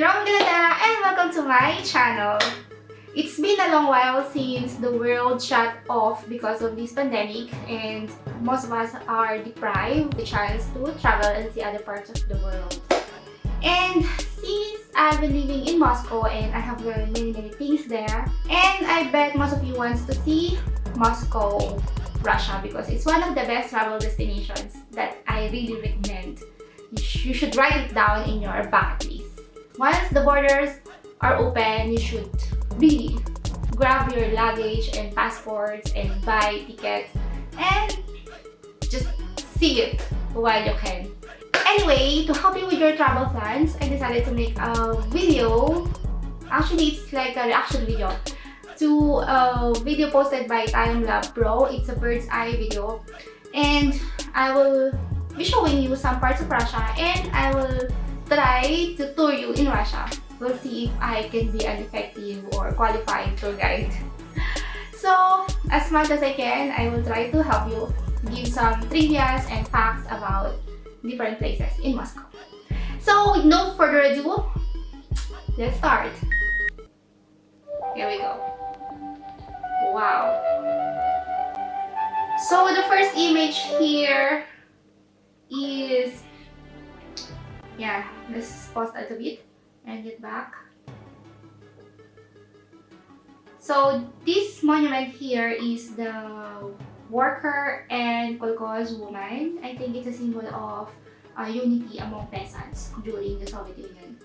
Rom and welcome to my channel. It's been a long while since the world shut off because of this pandemic, and most of us are deprived the chance to travel and see other parts of the world. And since I've been living in Moscow and I have learned many things there, and I bet most of you want to see Moscow, Russia, because it's one of the best travel destinations that I really recommend. You should write it down in your bucket list. Once the borders are open, you should really grab your luggage and passports and buy tickets and just see it while you can. Anyway, to help you with your travel plans, I decided to make a video. Actually, it's like a reaction video to a video posted by Timelab Pro. It's a bird's eye video, and I will be showing you some parts of Russia, and I will try to tour you in Russia. We'll see if I can be an effective or qualified tour guide. So, as much as I can, I will try to help you give some trivias and facts about different places in Moscow. So, with no further ado, let's start. Here we go. Wow. So, the first image here is, let's pause a little bit and get back. So this monument here is the worker and kolkhoz woman. I think it's a symbol of unity among peasants during the Soviet Union.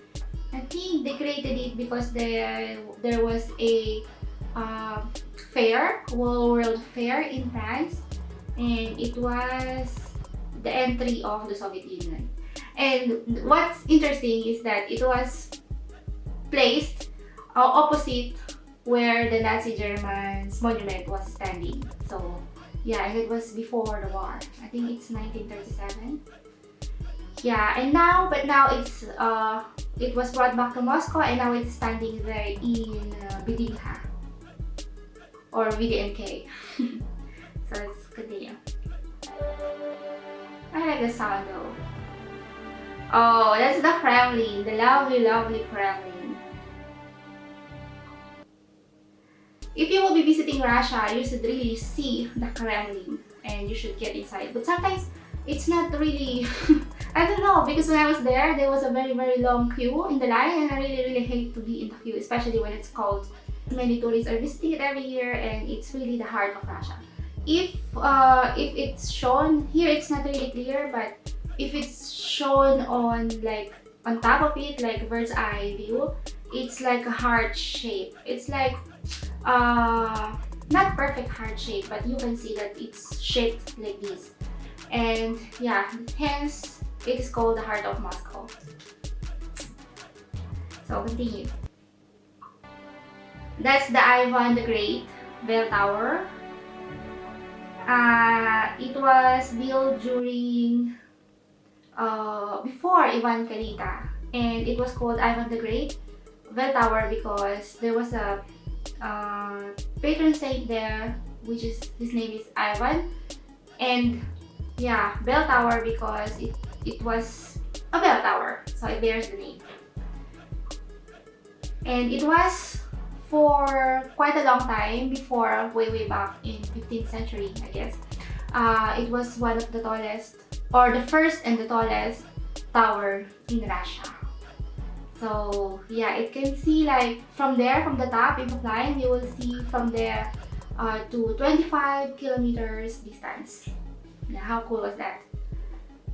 I think they created it because there was a fair, World Fair in France, and it was the entry of the Soviet Union. And what's interesting is that it was placed opposite where the Nazi Germany's monument was standing. So yeah, and it was before the war. I think it's 1937. Yeah, and now it's it was brought back to Moscow, and now it's standing there in Bidinka or VDNK. So let's continue. I like the sound though. Oh, that's the Kremlin, the lovely Kremlin. If you will be visiting Russia, you should really see the Kremlin and you should get inside. But sometimes it's not really, I don't know, because when I was there was a very long queue in the line, and I really hate to be in the queue, especially when it's cold. Many tourists are visiting it every year, and it's really the heart of Russia. If it's shown here, it's not really clear, but if it's shown on top of it, like bird's eye view, it's like a heart shape. It's like not perfect heart shape, but you can see that it's shaped like this. And yeah, hence it is called the heart of Moscow. So continue. That's the Ivan the Great bell tower. It was built during before Ivan Kalita, and it was called Ivan the Great Bell Tower because there was a patron saint there, which is his name is Ivan, and yeah, bell tower because it was a bell tower, so it bears the name. And it was for quite a long time before, way back in 15th century, I guess. It was one of the tallest, or the first and the tallest tower in Russia. So yeah, it can see like from there, from the top, if flying, you will see from there to 25 kilometers distance. Yeah, how cool was that?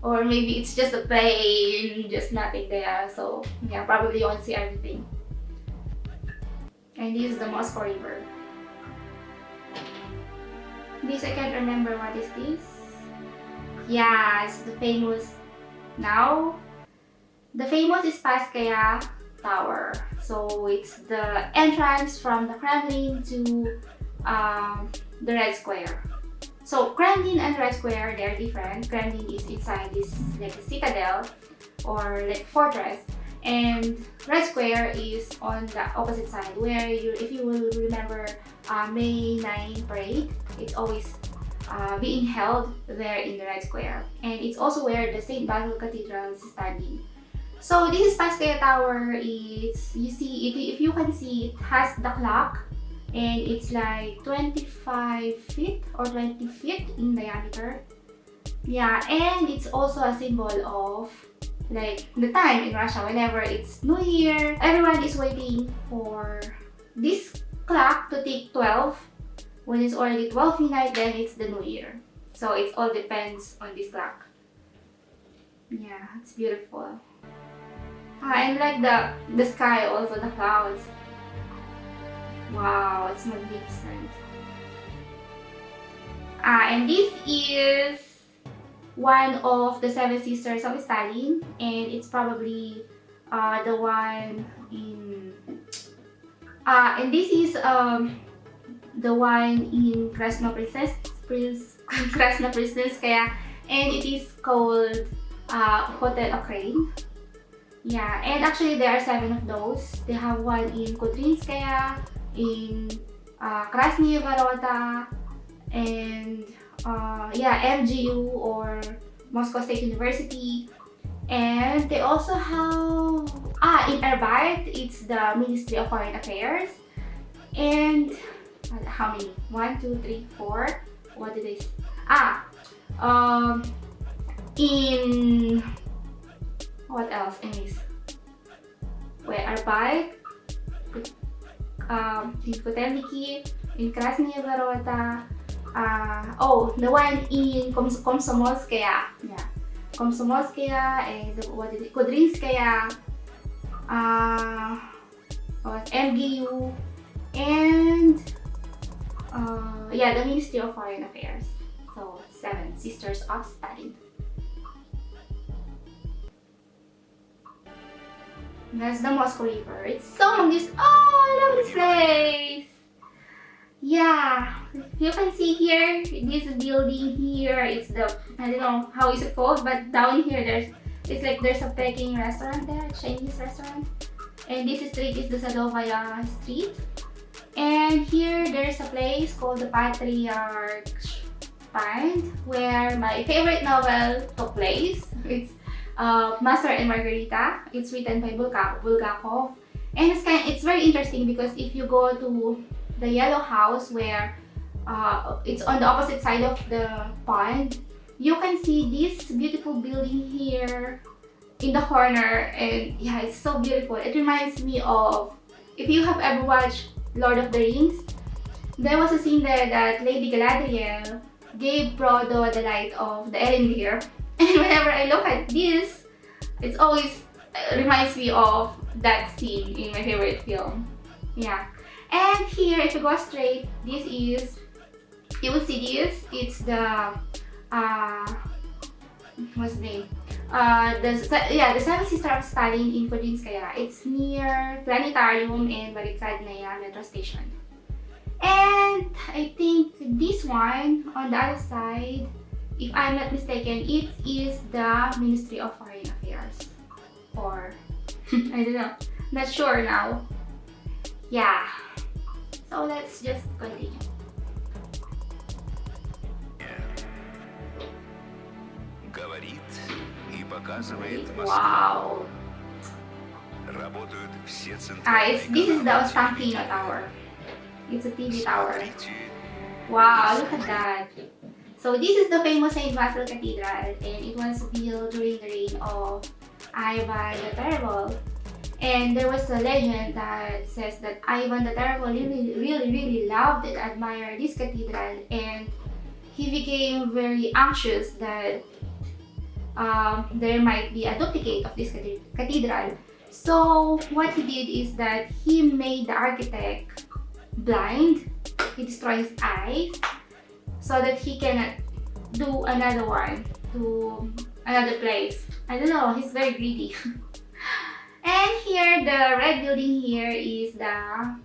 Or maybe it's just a plane, just nothing there. So yeah, probably you won't see everything. And this is the Moscow River. This, I can't remember what is this. Yeah, it's the famous, now the famous Spasskaya Tower. So it's the entrance from the Kremlin to the Red Square. So Kremlin and Red Square, they're different. Kremlin is inside this like a citadel or like fortress, and Red Square is on the opposite side, where if you will remember, May 9 parade, it's always being held there in the Red Square, and it's also where the St. Basil Cathedral is standing. So this Paskaya Tower is, you see, if you can see, it has the clock, and it's like 25 feet or 20 feet in diameter. Yeah, and it's also a symbol of like the time in Russia. Whenever it's New Year, everyone is waiting for this clock to tick 12. When it's already 12 midnight, then it's the New Year. So it all depends on this clock. Yeah, it's beautiful. And like the sky, also the clouds. Wow, it's magnificent. And this is one of the seven sisters of Stalin, and it's probably the one in and this is the one in Krasna Princess, and it is called Hotel Ukraine. Yeah, and actually there are 7 of those. They have one in Kudrinskaya, in Krasnaya Varota, and MGU or Moscow State University. And they also have in Erbite, it's the Ministry of Foreign Affairs. And how many? 1, 2, 3, 4. What did I say? In what else? Anyways, where Erbite, in Kotelniki, in Krasnaya Varota. The one in Komsomolskaya. Yeah. Komsomolskaya and what is it? Kudrinskaya, MGU, and the Ministry of Foreign Affairs. So 7 sisters of Stalin. That's the Moscow River. It's so magnificent. Oh, I love this place. Yeah, you can see here, this building here, it's the, I don't know how is it called, but down here there's a Peking restaurant there, Chinese restaurant. And this street is the Sadovaya Street. And here there's a place called the Patriarch Find, where my favorite novel took place. It's Master and Margarita. It's written by Bulgakov. And it's very interesting because if you go to the yellow house where it's on the opposite side of the pond, you can see this beautiful building here in the corner, and yeah, it's so beautiful. It reminds me of, if you have ever watched Lord of the Rings, there was a scene there that Lady Galadriel gave Frodo the light of the Elendil. And whenever I look at this, it always reminds me of that scene in my favorite film. Yeah. And here, if you go straight, this is, you will see this, it's the, what's the name? The 7 Sisters of Stalin in Kudrinskaya. It's near Planetarium and Barikadnaya Metro Station. And I think this one, on the other side, if I'm not mistaken, it is the Ministry of Foreign Affairs. Or, I don't know, not sure now. Yeah. So let's just continue. Говорит и показывает Москву. Wow. Работают все центральные This is the Ostankino Tower. It's a TV tower. Wow, look at that. So this is the famous Saint Basil Cathedral, and it was built during the reign of Ivan the Terrible. And there was a legend that says that Ivan the Terrible really loved and admired this cathedral, and he became very anxious that there might be a duplicate of this cathedral. So what he did is that he made the architect blind. He destroyed his eyes so that he cannot do another one to another place. I don't know, he's very greedy. And here, the red building here is the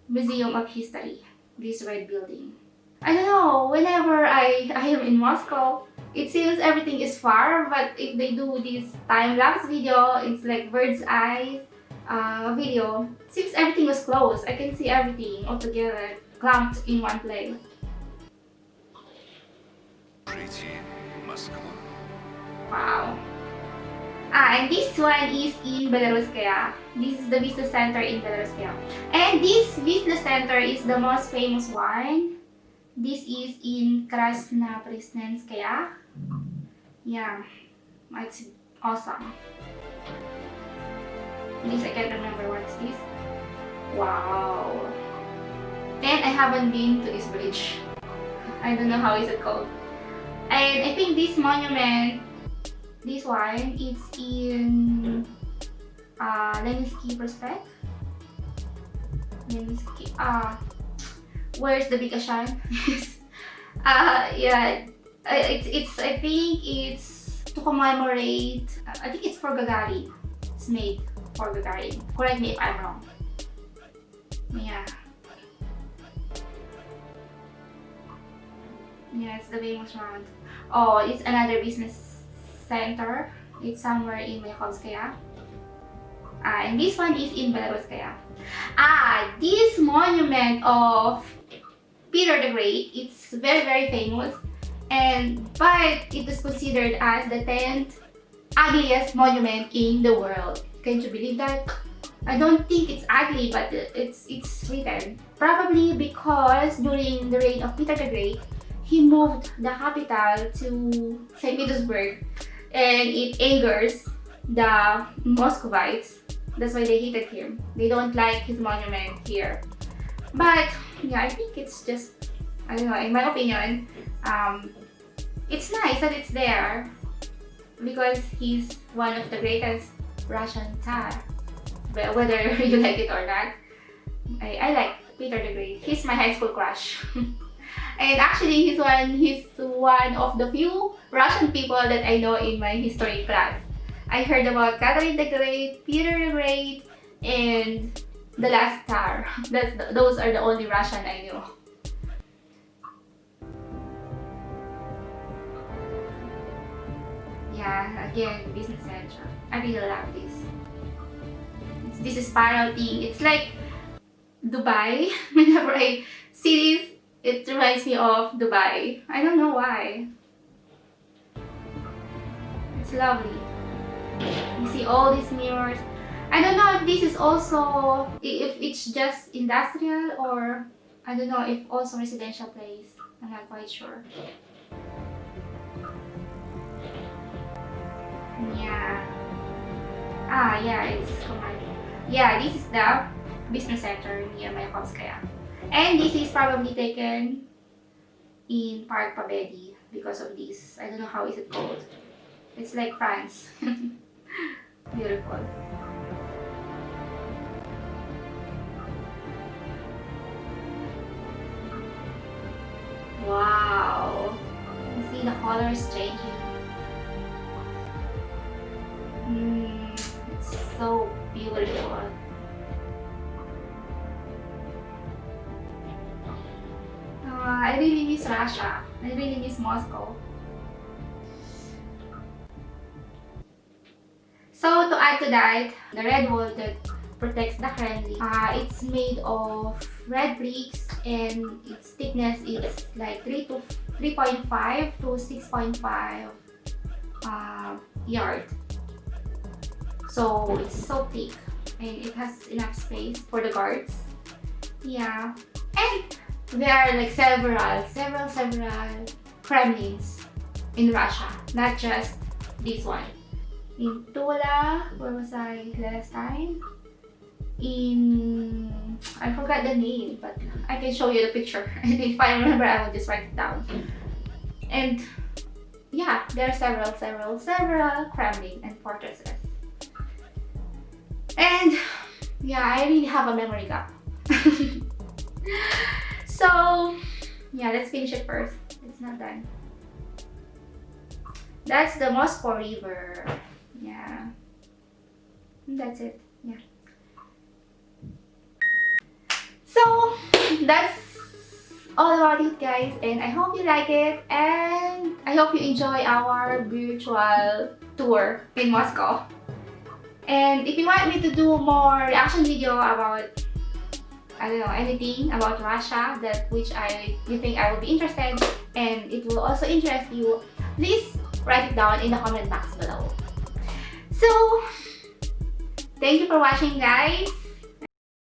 Museum of History. This red building. I don't know, whenever I am in Moscow, it seems everything is far, but if they do this time-lapse video, it's like bird's eye video. It seems everything was close. I can see everything all together, clumped in one place. Москву. Wow. And this one is in Belarus kaya. This is the business center in Belarus kaya. And this business center is the most famous one. This is in Krasnopresnenskaya. Yeah, it's awesome. This I can't remember what is this. Wow. And I haven't been to this bridge. I don't know how is it called. And I think this monument, this one, is in Leninsky Prospect. Leninsky. Where's the big Ashan? Yeah. It's. I think it's to commemorate. I think it's for Gagarin. It's made for Gagarin. Correct me if I'm wrong. Yeah. Yeah, it's the famous one. Oh, it's another business center. It's somewhere in Mayakovskaya. And this one is in Belaruskaya. This monument of Peter the Great, it's very, very famous. But it is considered as the 10th ugliest monument in the world. Can you believe that? I don't think it's ugly, but it's written. Probably because during the reign of Peter the Great, he moved the capital to St. Petersburg, and it angers the Muscovites. That's why they hated him. They don't like his monument here. But yeah, I think it's just, I don't know, in my opinion, it's nice that it's there because he's one of the greatest Russian Tsar. But whether you like it or not, I like Peter the Great. He's my high school crush. And actually, he's one of the few Russian people that I know in my history class. I heard about Catherine the Great, Peter the Great, and the last Tsar. Those are the only Russian I knew. Yeah, again, business center. I really love this. This is spiral thing. It's like Dubai. Whenever I see this, it reminds me of Dubai. I don't know why. It's lovely. You see all these mirrors. I don't know if this is also, if it's just industrial or I don't know if also residential place. I'm not quite sure. Yeah. Yeah, it's commanding. Yeah, this is the business center near Mayakovskaya. And this is probably taken in Park Pabedi because of this. I don't know how is it called. It's like France. Beautiful. Wow. You see the colors changing. It's so beautiful. I really miss Russia. I really miss Moscow. So to add to that, the red wall that protects the Kremlin, it's made of red bricks and its thickness is like 3.5 to 6.5 yard. So it's so thick and it has enough space for the guards. Yeah. And there are like several Kremlins in Russia, not just this one. In Tula, where was I last time? I forgot the name, but I can show you the picture. And if I remember, I will just write it down. And yeah, there are several Kremlin and fortresses. And yeah, I really have a memory gap. So yeah, let's finish it first. It's not done. That's the Moscow River. Yeah. And that's it. Yeah. So that's all about it, guys, and I hope you like it and I hope you enjoy our virtual tour in Moscow. And if you want me to do more reaction video about, I don't know, anything about Russia which you think I will be interested and it will also interest you, please write it down in the comment box below. So, thank you for watching, guys.